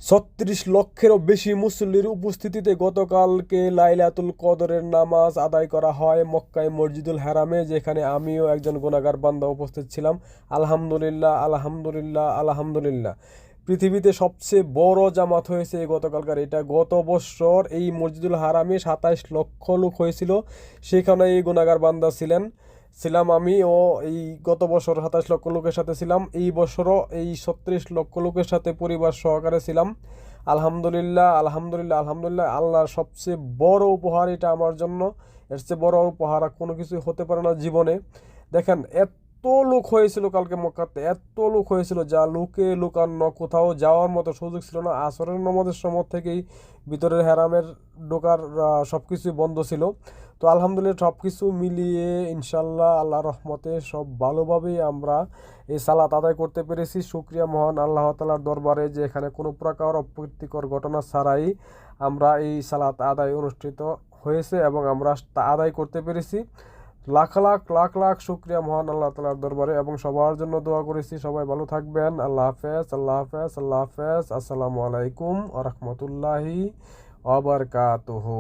৩৬ লক্ষেরও বেশি মুসল্লির উপস্থিতিতে গতকালকে লাইলাতুল কদরের নামাজ আদায় করা হয় মক্কায় মসজিদুল হারামে, যেখানে আমিও একজন গুনাহগার বান্দা উপস্থিত ছিলাম। আলহামদুলিল্লাহ, আলহামদুলিল্লাহ, আলহামদুলিল্লাহ। পৃথিবীতে সবচেয়ে বড় জামাত হয়েছে এই গতকালকার। এটা গত বছর এই মসজিদুল হারামে ২৭ লক্ষ লোক হয়েছিল, সেখানে এই গুনাহগার বান্দা ছিলাম আমি। ও এই গত বছর ২৭ লক্ষ লোকের সাথে ছিলাম, এই বছরও এই ৩৬ লক্ষ লোকের সাথে পরিবার সহকারে ছিলাম। আলহামদুলিল্লাহ, আলহামদুলিল্লাহ, আলহামদুলিল্লাহ। আল্লাহর সবচেয়ে বড় উপহার এটা আমার জন্য। এর চেয়ে বড় উপহার আর কোনো কিছু হতে পারে না জীবনে। দেখেন, এত লোক হয়েছিল কালকে মক্কাতে, এত লোক হয়েছিল যা লুকে লুকানো কোথাও যাওয়ার মতো সুযোগ ছিল না। আসরের নামাজের সময় থেকেই ভিতরের হেরামের ঢোকার সব কিছুই বন্ধ ছিল। তো আলহামদুলিল্লাহ, সব কিছু মিলিয়ে ইনশাল্লাহ আল্লাহর রহমতে সব ভালোভাবেই আমরা এই সালাত আদায় করতে পেরেছি। শুকরিয়া মহান আল্লাহ তাআলার দরবারে যে এখানে কোনো প্রকার অপ্রীতিকর ঘটনা ছাড়াই আমরা এই সালাত আদায় অনুষ্ঠিত হয়েছে এবং আমরা তা আদায় করতে পেরেছি। লাখ লাখ লাখ লাখ শুকরিয়া মহান আল্লাহ তাআলার দরবারে, এবং সবার জন্য দোয়া করেছি। সবাই ভালো থাকবেন। আল্লাহ হাফেজ, আল্লাহ হাফেজ, আল্লাহ হাফেজ। আসসালামু আলাইকুম ওয়া রাহমাতুল্লাহি ওয়া বারাকাতুহু।